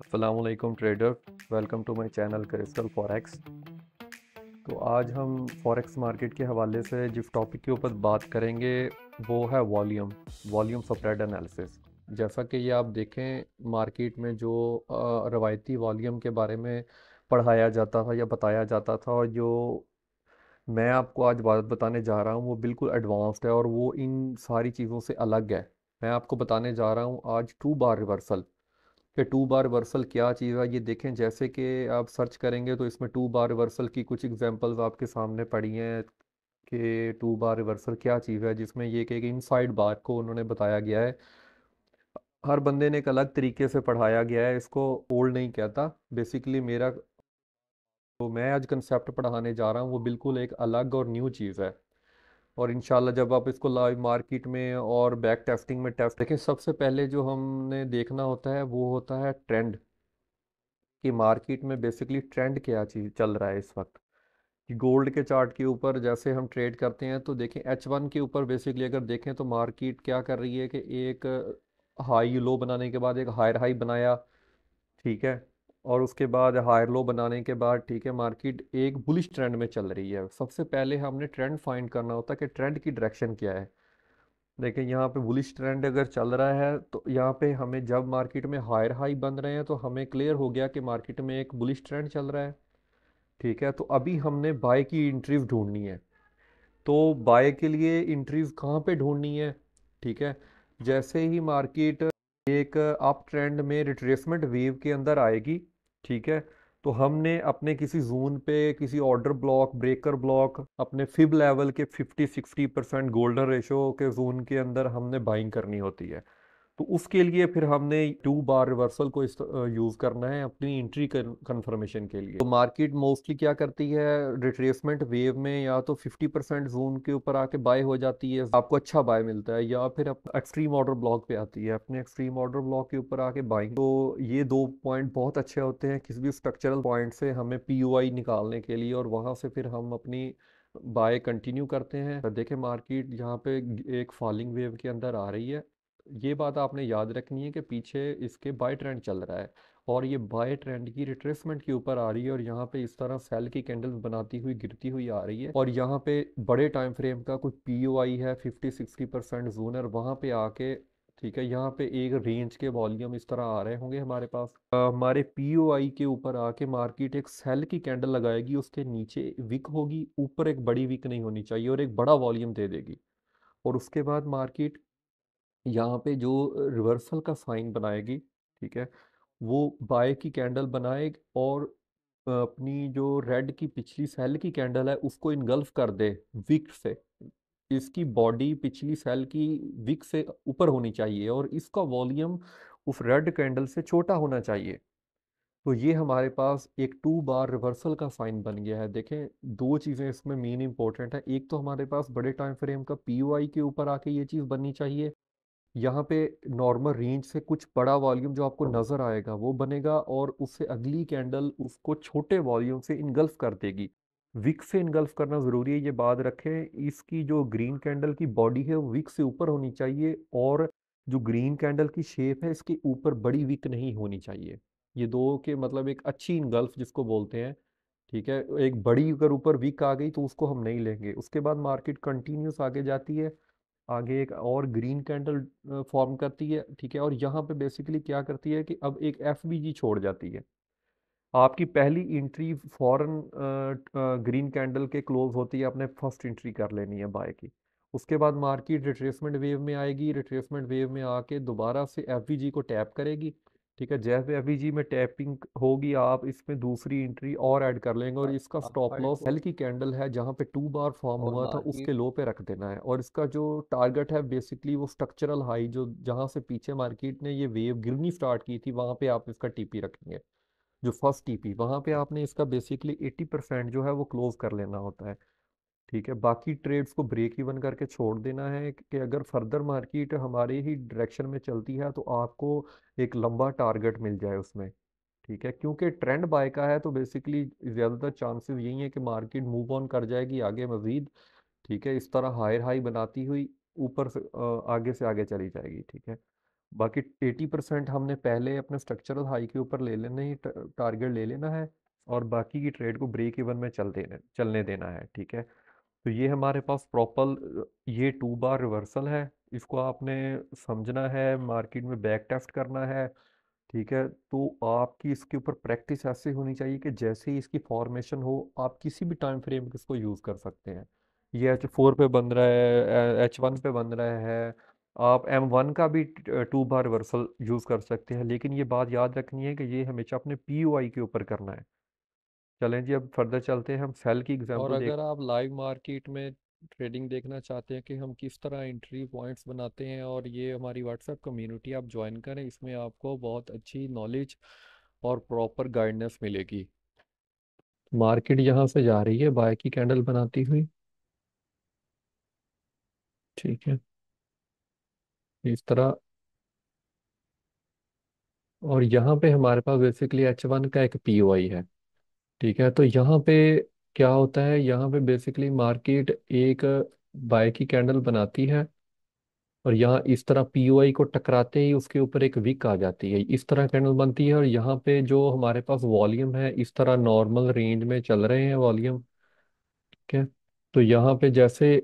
अस्सलामुअलैकुम trader. Welcome to my channel Crystal Forex. तो आज हम फॉरेक्स मार्केट के हवाले से जिस टॉपिक के ऊपर बात करेंगे वो है वॉल्यूम स्प्रेड एनालिसिस। जैसा कि ये आप देखें, मार्केट में जो रवायती वॉल्यूम के बारे में पढ़ाया जाता था या बताया जाता था, और जो मैं आपको आज बात बताने जा रहा हूँ वो बिल्कुल एडवांस्ड है और वो इन सारी चीज़ों से अलग है। मैं आपको बताने जा रहा हूँ आज टू बार रिवर्सल। कि टू बार रिवर्सल क्या चीज़ है ये देखें। जैसे कि आप सर्च करेंगे तो इसमें टू बार रिवर्सल की कुछ एग्जांपल्स आपके सामने पड़ी हैं कि टू बार रिवर्सल क्या चीज़ है, जिसमें ये कि एक इनसाइड बार को उन्होंने बताया गया है। हर बंदे ने एक अलग तरीके से पढ़ाया गया है, इसको ओल्ड नहीं कहता। बेसिकली मेरा तो मैं आज कंसेप्ट पढ़ाने जा रहा हूँ वो बिल्कुल एक अलग और न्यू चीज़ है। और इंशाल्लाह जब आप इसको लाइव मार्केट में और बैक टेस्टिंग में टेस्ट देखें, सबसे पहले जो हमने देखना होता है वो होता है ट्रेंड। कि मार्केट में बेसिकली ट्रेंड क्या चीज़ चल रहा है इस वक्त। कि गोल्ड के चार्ट के ऊपर जैसे हम ट्रेड करते हैं तो देखें H1 के ऊपर बेसिकली अगर देखें तो मार्केट क्या कर रही है कि एक हाई लो बनाने के बाद एक हायर हाई बनाया, ठीक है। और उसके बाद हायर लो बनाने के बाद, ठीक है, मार्केट एक बुलिश ट्रेंड में चल रही है। सबसे पहले हमने ट्रेंड फाइंड करना होता है कि ट्रेंड की डायरेक्शन क्या है। देखिए यहाँ पे बुलिश ट्रेंड अगर चल रहा है तो यहाँ पे हमें जब मार्केट में हायर हाई बन रहे हैं तो हमें क्लियर हो गया कि मार्केट में एक बुलिश ट्रेंड चल रहा है, ठीक है। तो अभी हमने बाय की एंट्रीज ढूंढनी है। तो बाय के लिए एंट्रीज कहाँ पे ढूंढनी है, ठीक है। जैसे ही मार्केट एक अप ट्रेंड में रिट्रेसमेंट वेव के अंदर आएगी, ठीक है, तो हमने अपने किसी जोन पे किसी ऑर्डर ब्लॉक ब्रेकर ब्लॉक अपने फिब लेवल के 50-60% गोल्डन रेशो के जोन के अंदर हमने बाइंग करनी होती है। तो उसके लिए फिर हमने टू बार रिवर्सल को यूज़ करना है अपनी एंट्री कंफर्मेशन के लिए। तो मार्केट मोस्टली क्या करती है, रिट्रेसमेंट वेव में या तो 50% जोन के ऊपर आके बाय हो जाती है, आपको अच्छा बाय मिलता है, या फिर एक्सट्रीम ऑर्डर ब्लॉक पे आती है, अपने एक्सट्रीम ऑर्डर ब्लॉक के ऊपर आके बाइंग। तो ये दो पॉइंट बहुत अच्छे होते हैं किसी भी स्ट्रक्चरल पॉइंट से हमें पीओआई निकालने के लिए, और वहां से फिर हम अपनी बाय कंटिन्यू करते हैं। देखें मार्केट यहाँ पे एक फॉलिंग वेव के अंदर आ रही है। ये बात आपने याद रखनी है कि पीछे इसके बाय ट्रेंड चल रहा है और ये बाय ट्रेंड की रिट्रेसमेंट के ऊपर आ रही है, और यहाँ पे इस तरह सेल की कैंडल्स बनाती हुई गिरती हुई आ रही है। और यहाँ पे बड़े टाइम फ्रेम का कुछ पीओआई है 50-60% जोनर वहाँ पे आके, ठीक है, यहाँ पे एक रेंज के वॉल्यूम इस तरह आ रहे होंगे हमारे पास। हमारे पीओआई के ऊपर आके मार्केट एक सेल की कैंडल लगाएगी, उसके नीचे विक होगी, ऊपर एक बड़ी विक नहीं होनी चाहिए और एक बड़ा वॉल्यूम दे देगी। और उसके बाद मार्केट यहाँ पे जो रिवर्सल का साइन बनाएगी, ठीक है, वो बाय की कैंडल बनाए और अपनी जो रेड की पिछली सेल की कैंडल है उसको इनगल्फ कर दे विक से। इसकी बॉडी पिछली सेल की विक से ऊपर होनी चाहिए और इसका वॉल्यूम उस रेड कैंडल से छोटा होना चाहिए। तो ये हमारे पास एक टू बार रिवर्सल का साइन बन गया है। देखें दो चीज़ें इसमें मेन इंपॉर्टेंट है, एक तो हमारे पास बड़े टाइम फ्रेम का पीओआई के ऊपर आके ये चीज़ बननी चाहिए, यहाँ पे नॉर्मल रेंज से कुछ बड़ा वॉल्यूम जो आपको नज़र आएगा वो बनेगा, और उससे अगली कैंडल उसको छोटे वॉल्यूम से इनगल्फ कर देगी। विक से इनगल्फ करना ज़रूरी है, ये बात रखें। इसकी जो ग्रीन कैंडल की बॉडी है वो विक से ऊपर होनी चाहिए, और जो ग्रीन कैंडल की शेप है इसके ऊपर बड़ी विक नहीं होनी चाहिए। ये दो के मतलब एक अच्छी इनगल्फ जिसको बोलते हैं, ठीक है। एक बड़ी अगर ऊपर विक आ गई तो उसको हम नहीं लेंगे। उसके बाद मार्केट कंटिन्यूस आगे जाती है, आगे एक और ग्रीन कैंडल फॉर्म करती है, ठीक है। और यहाँ पे बेसिकली क्या करती है कि अब एक एफबीजी छोड़ जाती है। आपकी पहली एंट्री फॉरन ग्रीन कैंडल के क्लोज होती है, आपने फर्स्ट एंट्री कर लेनी है बाय की। उसके बाद मार्केट रिट्रेसमेंट वेव में आएगी, रिट्रेसमेंट वेव में आके दोबारा से एफवीजी को टैप करेगी, ठीक है। जैसे एफवीजी में टैपिंग होगी आप इसमें दूसरी एंट्री और ऐड कर लेंगे, और इसका स्टॉप लॉस सेल की कैंडल है जहां पे टू बार फॉर्म हुआ था उसके लो पे रख देना है। और इसका जो टारगेट है बेसिकली वो स्ट्रक्चरल हाई जो जहां से पीछे मार्केट ने ये वेव गिरनी स्टार्ट की थी वहां पे आप इसका टीपी रखेंगे। जो फर्स्ट टीपी वहां पे आपने इसका बेसिकली 80% जो है वो क्लोज कर लेना होता है, ठीक है। बाकी ट्रेड्स को ब्रेक इवन करके छोड़ देना है कि अगर फर्दर मार्केट हमारे ही डायरेक्शन में चलती है तो आपको एक लंबा टारगेट मिल जाए उसमें, ठीक है। क्योंकि ट्रेंड बाय का है तो बेसिकली ज़्यादातर चांसेस यही है कि मार्केट मूव ऑन कर जाएगी आगे मजीद, ठीक है। इस तरह हायर हाई बनाती हुई ऊपर से आगे चली जाएगी, ठीक है। बाकी 80% हमने पहले अपने स्ट्रक्चरल हाई के ऊपर ले लेना ही टारगेट ले लेना है, और बाकी की ट्रेड को ब्रेक इवन में चलने देना है, ठीक है। तो ये हमारे पास प्रॉपर ये 2 बार रिवर्सल है, इसको आपने समझना है, मार्केट में बैक टेस्ट करना है, ठीक है। तो आपकी इसके ऊपर प्रैक्टिस ऐसे होनी चाहिए कि जैसे ही इसकी फॉर्मेशन हो आप किसी भी टाइम फ्रेम में इसको यूज़ कर सकते हैं। ये H4 पे बन रहा है, H1 पे बन रहा है, आप M1 का भी 2 बार रिवर्सल यूज़ कर सकते हैं, लेकिन ये बात याद रखनी है कि ये हमेशा अपने POI के ऊपर करना है। चलें जी, अब फर्दर चलते हैं, हम सेल की और एग्जांपल अगर देख। आप लाइव मार्केट में ट्रेडिंग देखना चाहते हैं कि हम किस तरह एंट्री पॉइंट्स बनाते हैं, और ये हमारी व्हाट्सएप कम्युनिटी आप ज्वाइन करें, इसमें आपको बहुत अच्छी नॉलेज और प्रॉपर गाइडेंस मिलेगी। मार्केट यहाँ से जा रही है बाय की कैंडल बनाती हुई, ठीक है, इस तरह। और यहाँ पे हमारे पास बेसिकली H1 का एक POI है, ठीक है। तो यहाँ पे क्या होता है, यहाँ पे बेसिकली मार्केट एक बाय की कैंडल बनाती है, और यहाँ इस तरह POI को टकराते ही उसके ऊपर एक विक आ जाती है, इस तरह कैंडल बनती है। और यहाँ पे जो हमारे पास वॉल्यूम है इस तरह नॉर्मल रेंज में चल रहे हैं वॉल्यूम, ठीक है। तो यहाँ पे जैसे,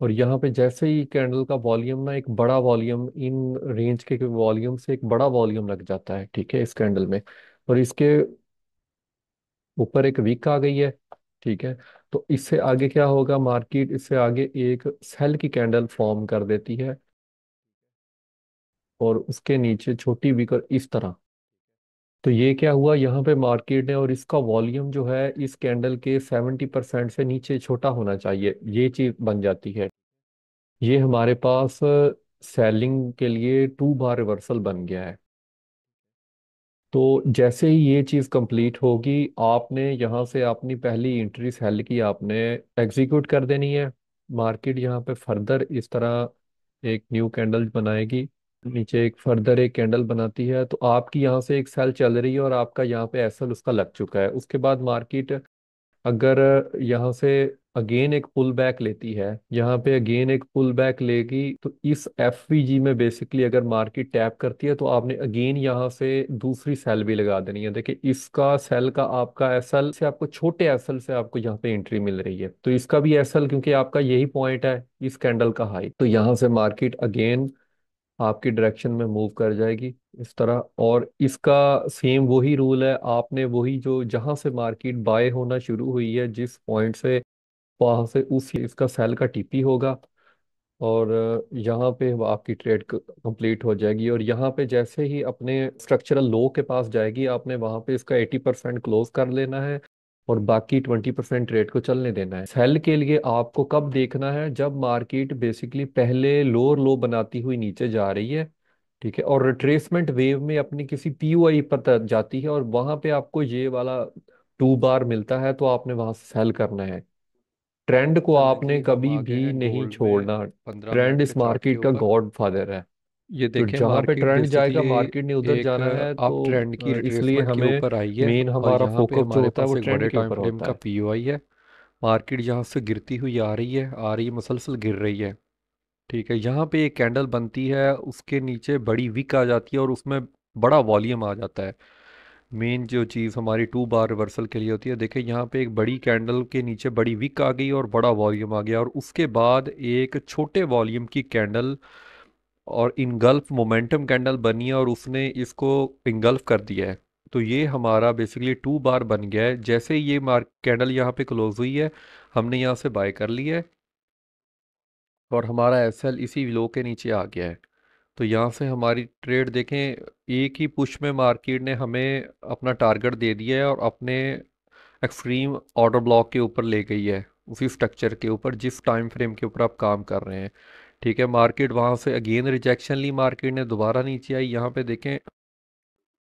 और यहाँ पे जैसे ही कैंडल का वॉल्यूम ना एक बड़ा वॉल्यूम इन रेंज के वॉल्यूम से एक बड़ा वॉल्यूम लग जाता है, ठीक है, इस कैंडल में, और इसके ऊपर एक वीक आ गई है, ठीक है। तो इससे आगे क्या होगा, मार्केट इससे आगे एक सेल की कैंडल फॉर्म कर देती है, और उसके नीचे छोटी वीक और इस तरह। तो ये क्या हुआ यहाँ पे मार्केट ने, और इसका वॉल्यूम जो है इस कैंडल के 70% से नीचे छोटा होना चाहिए, ये चीज बन जाती है। ये हमारे पास सेलिंग के लिए 2 बार रिवर्सल बन गया है। तो जैसे ही ये चीज़ कंप्लीट होगी, आपने यहाँ से अपनी पहली एंट्री सेल की आपने एग्जीक्यूट कर देनी है। मार्केट यहाँ पे फर्दर इस तरह एक न्यू कैंडल बनाएगी, नीचे एक फर्दर एक कैंडल बनाती है, तो आपकी यहाँ से एक सेल चल रही है और आपका यहाँ पे एसएल उसका लग चुका है। उसके बाद मार्केट अगर यहाँ से अगेन एक पुल बैक लेती है, यहाँ पे अगेन एक पुल बैक लेगी, तो इस एफवीजी में बेसिकली अगर मार्केट टैप करती है तो आपने अगेन यहाँ से दूसरी सेल भी लगा देनी है। देखिए इसका सेल का आपका एसएल से आपको छोटे एसएल से आपको यहाँ पे एंट्री मिल रही है, तो इसका भी एसएल क्योंकि आपका यही पॉइंट है इस कैंडल का हाई, तो यहाँ से मार्केट अगेन आपकी डायरेक्शन में मूव कर जाएगी इस तरह। और इसका सेम वही रूल है, आपने वही जो जहां से मार्केट बाय होना शुरू हुई है जिस पॉइंट से, वहां से उसी इसका सेल का टीपी होगा, और यहाँ पे आपकी ट्रेड कंप्लीट हो जाएगी। और यहाँ पे जैसे ही अपने स्ट्रक्चरल लो के पास जाएगी, आपने वहाँ पे इसका 80% क्लोज कर लेना है, और बाकी 20% ट्रेड को चलने देना है। सेल के लिए आपको कब देखना है, जब मार्केट बेसिकली पहले लोअर लो बनाती हुई नीचे जा रही है, ठीक है, और रिट्रेसमेंट वेव में अपनी किसी POI पर जाती है, और वहां पे आपको ये वाला 2 बार मिलता है, तो आपने वहां से सेल करना है। ट्रेंड को चलें आपने जी, हम कभी आगे भी हैं नहीं गोल्ड में छोड़ना। 15 मिनट ट्रेंड के इस चार्ट के मार्केट का ऊपर। गॉड फादर है। ये तो देखें जहां पे मार्केट ट्रेंड जाएगा बेसिकली मार्केट ने उधर एक जाना है, आप ट्रेंड की तो इसलिए रिट्रेसमेंट के हमें ऊपर आई है, मेन और हमारा यहाँ पे फोकस जो हमारे होता है पास वो एक ट्रेंड बड़े के टाइम ऊपर फ्रेम होता का है। POI है। मार्केट यहाँ से गिरती हुई आ रही है, मुसलसल गिर रही है, ठीक है। यहाँ पे एक कैंडल बनती है, उसके नीचे बड़ी विक आ जाती है और उसमें बड़ा वॉल्यूम आ जाता है। मेन जो चीज़ हमारी 2 बार रिवर्सल के लिए होती है, देखिए यहाँ पे एक बड़ी कैंडल के नीचे बड़ी विक आ गई और बड़ा वॉल्यूम आ गया, और उसके बाद एक छोटे वॉल्यूम की कैंडल और इनगल्फ मोमेंटम कैंडल बनी है, और उसने इसको इनगल्फ कर दिया है। तो ये हमारा बेसिकली 2 बार बन गया है। जैसे ही ये मार्क कैंडल यहाँ पे क्लोज हुई है, हमने यहाँ से बाय कर लिया है, और हमारा एसएल इसी लो के नीचे आ गया है। तो यहाँ से हमारी ट्रेड देखें, एक ही पुश में मार्केट ने हमें अपना टारगेट दे दिया है, और अपने एक्सट्रीम ऑर्डर ब्लॉक के ऊपर ले गई है, उसी स्ट्रक्चर के ऊपर जिस टाइम फ्रेम के ऊपर आप काम कर रहे हैं, ठीक है। मार्केट वहाँ से अगेन रिजेक्शन ली, मार्केट ने दोबारा नीचे आई, यहाँ पे देखें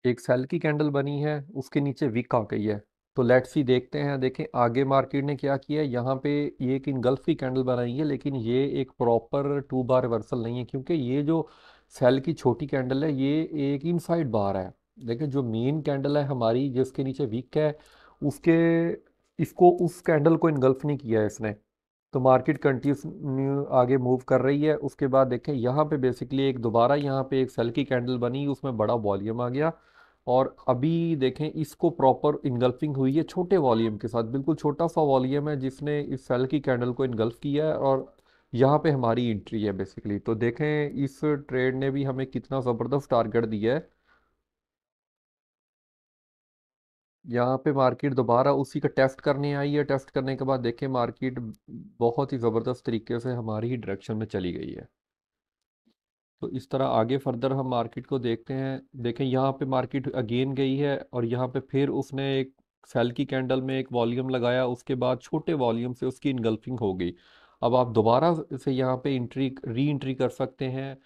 एक सेल की कैंडल बनी है, उसके नीचे विक आ गई है। तो लेट्स सी देखते हैं, देखें आगे मार्केट ने क्या किया है। यहाँ पे ये एक इनगल्फ की कैंडल बनाई है, लेकिन ये एक प्रॉपर 2 बार रिवर्सल नहीं है, क्योंकि ये जो सेल की छोटी कैंडल है ये एक इनसाइड बार है। देखिए जो मेन कैंडल है हमारी जिसके नीचे विक है, उसके इसको उस कैंडल को इनगल्फ नहीं किया है इसने, तो मार्केट कंटिन्यू आगे मूव कर रही है। उसके बाद देखें यहाँ पे बेसिकली एक दोबारा यहाँ पे एक सेल की कैंडल बनी, उसमें बड़ा वॉल्यूम आ गया। और अभी देखें इसको प्रॉपर इनगल्फिंग हुई है छोटे वॉल्यूम के साथ, बिल्कुल छोटा सा वॉल्यूम है जिसने इस सेल की कैंडल को इनगल्फ किया है। और यहाँ पे हमारी एंट्री है बेसिकली। तो देखें इस ट्रेड ने भी हमें कितना ज़बरदस्त टारगेट दिया है। यहाँ पे मार्केट दोबारा उसी का टेस्ट करने आई है। टेस्ट करने के बाद देखें मार्केट बहुत ही ज़बरदस्त तरीके से हमारी ही डायरेक्शन में चली गई है। तो इस तरह आगे फर्दर हम मार्केट को देखते हैं। देखें यहाँ पे मार्केट अगेन गई है और यहाँ पे फिर उसने एक सेल की कैंडल में एक वॉल्यूम लगाया, उसके बाद छोटे वॉल्यूम से उसकी इनगल्फिंग हो गई। अब आप दोबारा से यहाँ पे इंट्री री एंट्री कर सकते हैं।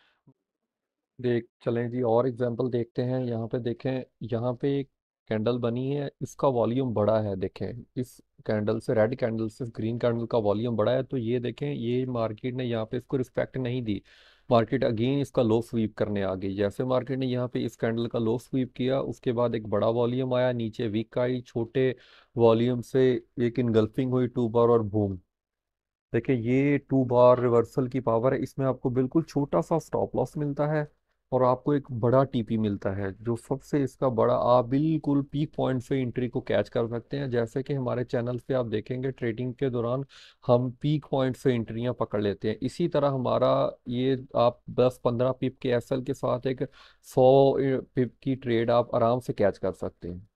देख चलें जी, और एग्जांपल देखते हैं। यहाँ पे देखें, यहाँ पे एक कैंडल बनी है, इसका वॉल्यूम बड़ा है। देखें इस कैंडल से, रेड कैंडल से ग्रीन कैंडल का वॉल्यूम बड़ा है। तो ये देखें, ये मार्केट ने यहाँ पे इसको रिस्पेक्ट नहीं दी। मार्केट अगेन इसका लो स्वीप करने आ गई। जैसे मार्केट ने यहाँ पे इस कैंडल का लो स्वीप किया, उसके बाद एक बड़ा वॉल्यूम आया, नीचे वीक आई, छोटे वॉल्यूम से एक इनगल्फिंग हुई 2 बार और बूम। देखिए ये 2 बार रिवर्सल की पावर है। इसमें आपको बिल्कुल छोटा सा स्टॉप लॉस मिलता है और आपको एक बड़ा टीपी मिलता है। जो सबसे इसका बड़ा, आप बिल्कुल पीक पॉइंट से एंट्री को कैच कर सकते हैं। जैसे कि हमारे चैनल पे आप देखेंगे ट्रेडिंग के दौरान हम पीक पॉइंट से एंट्रियां पकड़ लेते हैं। इसी तरह हमारा ये, आप 10-15 पिप के एसएल के साथ एक 100 पिप की ट्रेड आप आराम से कैच कर सकते हैं।